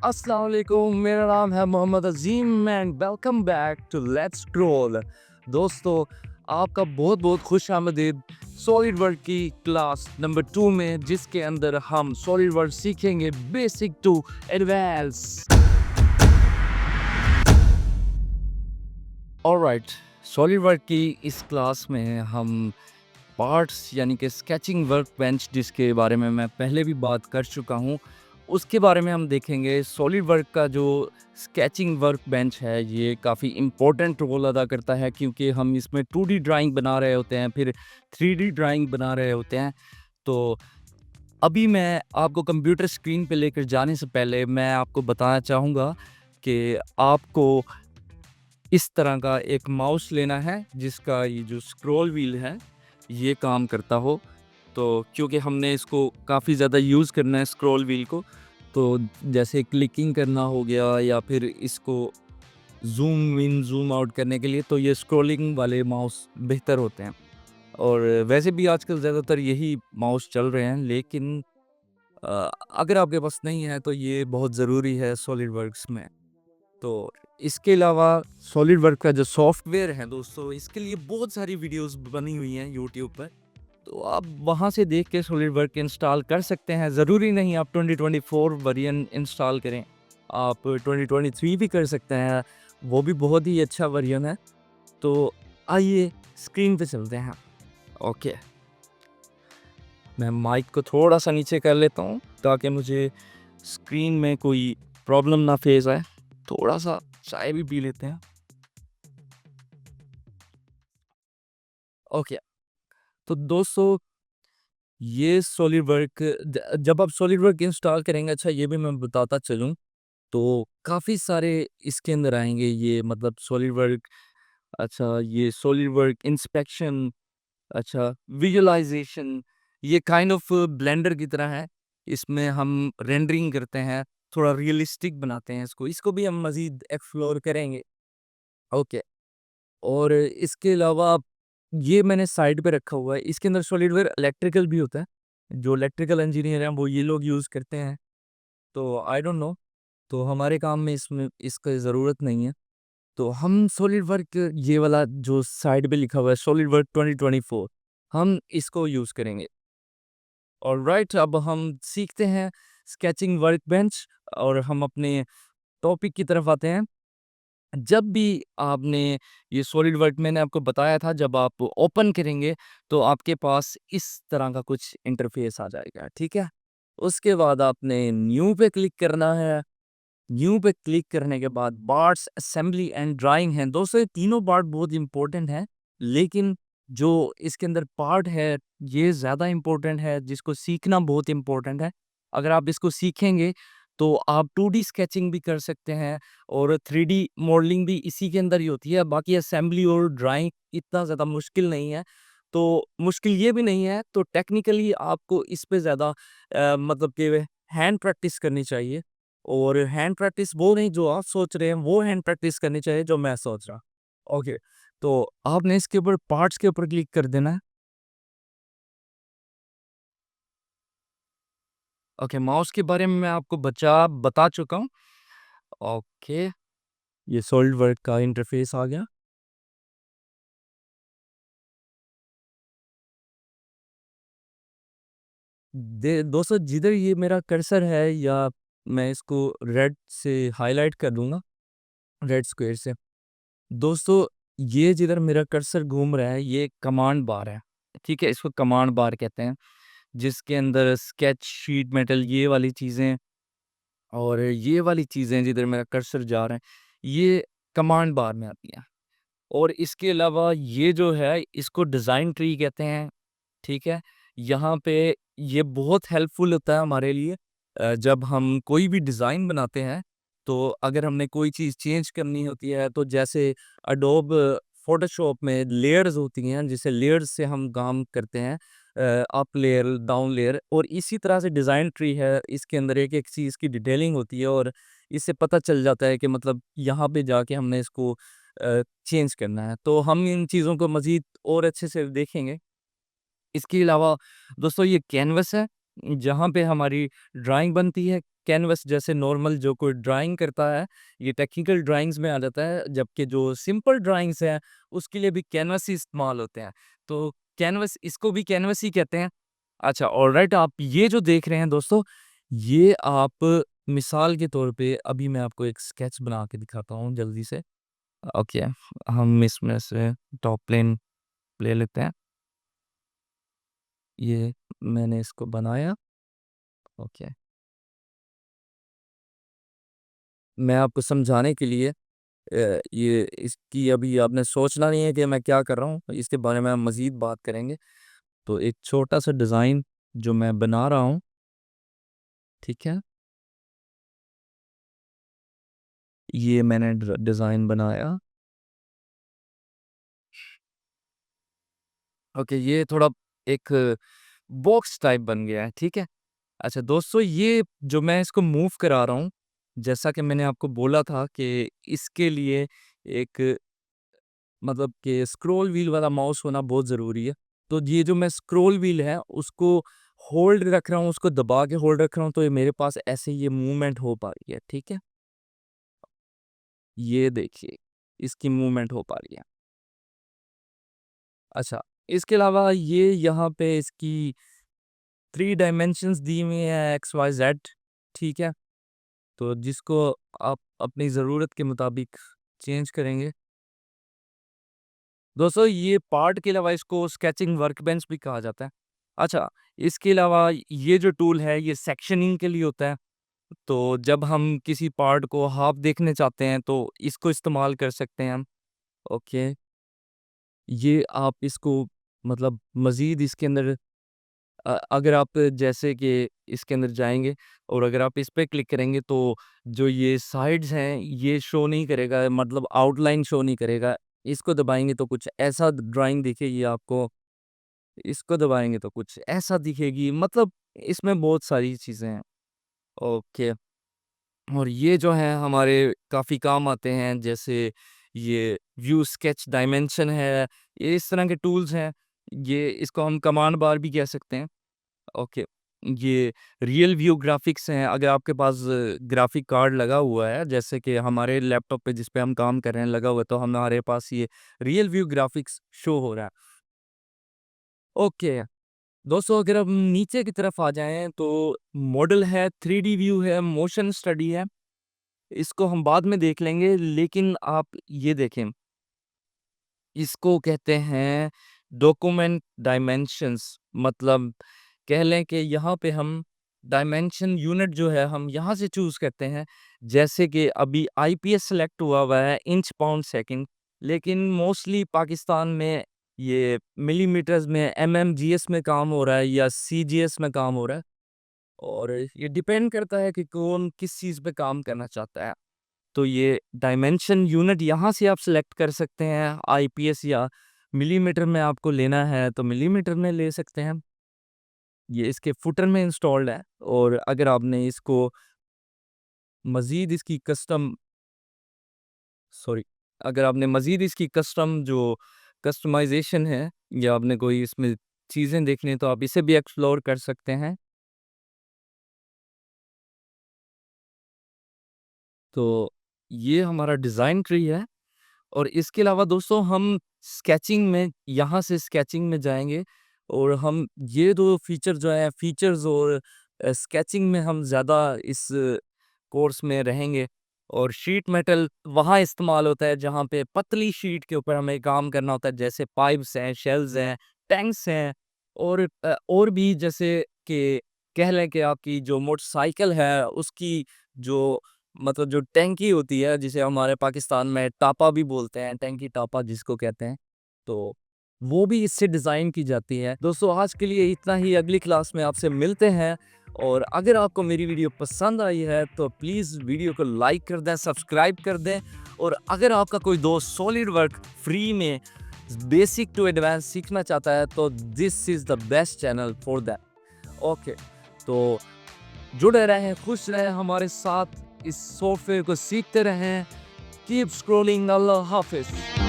अस्सलाम वालेकुम, मेरा नाम है Mohammad Azim and welcome back to let's scroll. दोस्तों, आपका बहुत बहुत खुश आमदीद सॉलिड वर्क की क्लास नंबर 2 में, जिसके अंदर हम सॉलिड वर्क सीखेंगे basic to advance. Alright, solid work की इस क्लास में हम पार्ट्स यानी कि स्केचिंग वर्क बेंच, जिसके बारे में मैं पहले भी बात कर चुका हूँ, उसके बारे में हम देखेंगे। सॉलिड वर्क का जो स्केचिंग वर्क बेंच है, ये काफ़ी इम्पोर्टेंट रोल अदा करता है, क्योंकि हम इसमें 2D ड्राइंग बना रहे होते हैं, फिर 3D ड्राइंग बना रहे होते हैं। तो अभी मैं आपको कंप्यूटर स्क्रीन पे लेकर जाने से पहले मैं आपको बताना चाहूँगा कि आपको इस तरह का एक माउस लेना है, जिसका ये जो स्क्रॉल व्हील है ये काम करता हो। तो क्योंकि हमने इसको काफ़ी ज़्यादा यूज़ करना है स्क्रॉल व्हील को, तो जैसे क्लिकिंग करना हो गया या फिर इसको ज़ूम इन ज़ूम आउट करने के लिए, तो ये स्क्रॉलिंग वाले माउस बेहतर होते हैं। और वैसे भी आजकल ज़्यादातर यही माउस चल रहे हैं, लेकिन अगर आपके पास नहीं है तो ये बहुत ज़रूरी है सॉलिड वर्क्स में। तो इसके अलावा सॉलिड वर्क का जो सॉफ्टवेयर है दोस्तों, इसके लिए बहुत सारी वीडियोस बनी हुई हैं यूट्यूब पर, तो आप वहाँ से देख के सॉलिड वर्क इंस्टॉल कर सकते हैं। ज़रूरी नहीं आप 2024 वर्जन इंस्टॉल करें, आप 2023 भी कर सकते हैं, वो भी बहुत ही अच्छा वर्जन है। तो आइए स्क्रीन पे चलते हैं। ओके, मैं माइक को थोड़ा सा नीचे कर लेता हूँ ताकि मुझे स्क्रीन में कोई प्रॉब्लम ना फेस आए। थोड़ा सा चाय भी पी लेते हैं। ओके, तो दोस्तों, ये सॉलिड वर्क जब आप सॉलिड वर्क इंस्टॉल करेंगे, अच्छा ये भी मैं बताता चलूँ, तो काफ़ी सारे इसके अंदर आएंगे ये, मतलब सॉलिड वर्क, अच्छा ये सॉलिड वर्क इंस्पेक्शन, अच्छा विजुअलाइजेशन, ये काइंड ऑफ ब्लेंडर की तरह है। इसमें हम रेंडरिंग करते हैं, थोड़ा रियलिस्टिक बनाते हैं इसको, इसको भी हम मज़ीद एक्सप्लोर करेंगे। ओके, और इसके अलावा ये मैंने साइड पे रखा हुआ है, इसके अंदर सॉलिडवेयर इलेक्ट्रिकल भी होता है। जो इलेक्ट्रिकल इंजीनियर हैं वो ये लोग यूज़ करते हैं, तो आई डोंट नो, तो हमारे काम में इसमें इसका ज़रूरत नहीं है। तो हम सॉलिड वर्क, ये वाला जो साइड पे लिखा हुआ है सॉलिड वर्क 2024, हम इसको यूज़ करेंगे। ऑलराइट, अब हम सीखते हैं स्केचिंग वर्क बेंच, और हम अपने टॉपिक की तरफ आते हैं। जब भी आपने ये सॉलिड वर्क, मैंने आपको बताया था, जब आप ओपन करेंगे तो आपके पास इस तरह का कुछ इंटरफेस आ जाएगा, ठीक है। उसके बाद आपने न्यू पे क्लिक करना है। न्यू पे क्लिक करने के बाद पार्ट्स, असेंबली एंड ड्राइंग हैं। दोस्तों, ये तीनों पार्ट बहुत इंपॉर्टेंट हैं, लेकिन जो इसके अंदर पार्ट है ये ज़्यादा इंपॉर्टेंट है, जिसको सीखना बहुत इंपॉर्टेंट है। अगर आप इसको सीखेंगे तो आप 2D स्केचिंग भी कर सकते हैं, और 3D मॉडलिंग भी इसी के अंदर ही होती है। बाकी असेंबली और ड्राइंग इतना ज़्यादा मुश्किल नहीं है। तो मुश्किल ये भी नहीं है, तो टेक्निकली आपको इस पे ज़्यादा मतलब कि हैंड प्रैक्टिस करनी चाहिए। और हैंड प्रैक्टिस वो नहीं जो आप सोच रहे हैं, वो हैंड प्रैक्टिस करनी चाहिए जो मैं सोच रहा। ओके, तो आपने इसके ऊपर पार्ट्स के ऊपर क्लिक कर देना है। ओके, माउस के बारे में मैं आपको बता चुका हूँ। ओके, ये सॉलिड वर्क का इंटरफेस आ गया। दोस्तों, जिधर ये मेरा कर्सर है, या मैं इसको रेड से हाईलाइट कर दूंगा, रेड स्क्वायर से। दोस्तों, ये जिधर मेरा कर्सर घूम रहा है ये कमांड बार है, ठीक है, इसको कमांड बार कहते हैं, जिसके अंदर स्केच शीट मेटल ये वाली चीज़ें, और ये वाली चीज़ें जिधर मेरा कर्सर जा रहा है, ये कमांड बार में आती हैं। और इसके अलावा ये जो है इसको डिज़ाइन ट्री कहते हैं, ठीक है। यहाँ पे ये बहुत हेल्पफुल होता है हमारे लिए, जब हम कोई भी डिज़ाइन बनाते हैं, तो अगर हमने कोई चीज़ चेंज करनी होती है, तो जैसे एडोब फ़ोटोशॉप में लेयर्स होती हैं, जिसे लेयर्स से हम काम करते हैं, अप लेयर, डाउन लेयर, और इसी तरह से डिज़ाइन ट्री है, इसके अंदर एक-एक चीज़ की डिटेलिंग होती है, और इससे पता चल जाता है कि मतलब यहाँ पे जाके हमने इसको चेंज करना है। तो हम इन चीज़ों को मज़ीद और अच्छे से देखेंगे। इसके अलावा दोस्तों, ये कैनवस है, जहाँ पे हमारी ड्राइंग बनती है। कैनवस जैसे नॉर्मल जो कोई ड्राइंग करता है, ये टेक्निकल ड्राइंग्स में आ जाता है, जबकि जो सिंपल ड्राइंग्स हैं, उसके लिए भी कैनवस ही इस्तेमाल होते हैं। तो कैनवस, इसको भी कैनवस ही कहते हैं। अच्छा, ऑलराइट, आप ये जो देख रहे हैं दोस्तों, ये आप मिसाल के तौर पे अभी मैं आपको एक स्केच बना के दिखाता हूँ जल्दी से। ओके, हम इसमें से टॉप प्लेन ले लेते हैं। ये मैंने इसको बनाया। ओके, मैं आपको समझाने के लिए ये इसकी अभी आपने सोचना नहीं है कि मैं क्या कर रहा हूँ, इसके बारे में हम मज़ीद बात करेंगे। तो एक छोटा-सा डिज़ाइन जो मैं बना रहा हूँ, ठीक है? ये मैंने डिज़ाइन बनाया। ओके, ये थोड़ा एक बॉक्स टाइप बन गया है, ठीक है? अच्छा दोस्तों, ये जो मैं इसको मूव करा रहा हूँ, जैसा कि मैंने आपको बोला था कि इसके लिए एक मतलब कि स्क्रॉल व्हील वाला माउस होना बहुत ज़रूरी है। तो ये जो मैं स्क्रॉल व्हील है, उसको होल्ड रख रहा हूँ, उसको दबा के होल्ड रख रहा हूँ, तो ये मेरे पास ऐसे ये मूवमेंट हो पा रही है, ठीक है? ये देखिए, इसकी मूवमेंट हो पा रही है। अच्छा, इसके अलावा ये यहाँ पे इसकी 3 डायमेंशंस दी हुई हैं, एक्स, वाई, ज़ेड, ठीक है? तो जिसको आप अपनी ज़रूरत के मुताबिक चेंज करेंगे। दोस्तों, ये पार्ट के अलावा इसको स्केचिंग वर्कबेंच भी कहा जाता है। अच्छा, इसके अलावा ये जो टूल है, ये सेक्शनिंग के लिए होता है। तो जब हम किसी पार्ट को हाफ देखने चाहते हैं, तो इसको इस्तेमाल कर सकते हैं हम। ओके, ये आप इसको मतलब मज़ीद इसके अंदर अगर आप जैसे कि इसके अंदर जाएँगे और अगर आप इस पे क्लिक करेंगे, तो जो ये साइड्स हैं, ये शो नहीं करेगा, मतलब आउटलाइन शो नहीं करेगा। इसको दबाएँगे तो कुछ ऐसा ड्राइंग दिखेगी आपको, इसको दबाएँगे तो कुछ ऐसा दिखेगी, मतलब इसमें बहुत सारी चीज़ें हैं। ओके, और ये जो हैं हमारे काफ़ी काम आते हैं, जैसे ये व्यू स्केच डायमेंशन है, ये इस तरह के टूल्स हैं। ये इसको हम कमांड बार भी कह सकते हैं। ओके, ये रियल व्यू ग्राफिक्स हैं। अगर आपके पास ग्राफिक कार्ड लगा हुआ है, जैसे कि हमारे लैपटॉप पे जिस पे हम काम कर रहे हैं लगा हुआ है, तो हमारे पास ये रियल व्यू ग्राफिक्स शो हो रहा है। ओके, दोस्तों, अगर हम नीचे की तरफ आ जाएँ, तो मॉडल है, 3D व्यू है, मोशन स्टडी है। इसको हम बाद में देख लेंगे, लेकिन आप ये देखें, इसको कहते हैं डॉक्यूमेंट डायमेंशंस, मतलब कह लें कि यहाँ पे हम डायमेंशन यूनिट जो है हम यहाँ से चूज़ करते हैं। जैसे कि अभी आईपीएस सेलेक्ट हुआ हुआ है, इंच पाउंड सेकंड, लेकिन मोस्टली पाकिस्तान में ये मिलीमीटर्स में, एमएम, जीएस में काम हो रहा है या सीजीएस में काम हो रहा है, और ये डिपेंड करता है कि कौन किस चीज़ पे काम करना चाहता है। तो ये डायमेंशन यूनिट यहाँ से आप सिलेक्ट कर सकते हैं, आईपीएस या मिलीमीटर में आपको लेना है तो मिलीमीटर में ले सकते हैं। ये इसके फुटर में इंस्टॉल्ड है, और अगर आपने इसको मज़ीद इसकी कस्टम सॉरी अगर आपने मज़ीद इसकी कस्टम जो कस्टमाइज़ेशन है, या आपने कोई इसमें चीज़ें देखनी है, तो आप इसे भी एक्सप्लोर कर सकते हैं। तो ये हमारा डिज़ाइन ट्री है। और इसके अलावा दोस्तों, हम स्केचिंग में, यहाँ से स्केचिंग में जाएँगे, और हम ये 2 फीचर जो है, फीचर्स और स्केचिंग में हम ज़्यादा इस कोर्स में रहेंगे। और शीट मेटल वहाँ इस्तेमाल होता है जहाँ पे पतली शीट के ऊपर हमें काम करना होता है, जैसे पाइप्स हैं, शेल्स हैं, टैंक्स हैं, और भी, जैसे कि कह लें कि आपकी जो मोटरसाइकिल है, उसकी जो मतलब जो टैंकी होती है, जिसे हमारे पाकिस्तान में टापा भी बोलते हैं, टैंकी टापा जिसको कहते हैं, तो वो भी इससे डिज़ाइन की जाती है। दोस्तों, आज के लिए इतना ही, अगली क्लास में आपसे मिलते हैं। और अगर आपको मेरी वीडियो पसंद आई है, तो प्लीज़ वीडियो को लाइक कर दें, सब्सक्राइब कर दें, और अगर आपका कोई दोस्त सॉलिड वर्क फ्री में बेसिक टू एडवांस सीखना चाहता है, तो this is the best channel for that. Okay, तो जुड़े रहें, खुश रहें हमारे साथ, इस सॉफ्टवेयर को सीखते रहें। Keep scrolling. अल्लाह हाफिज़।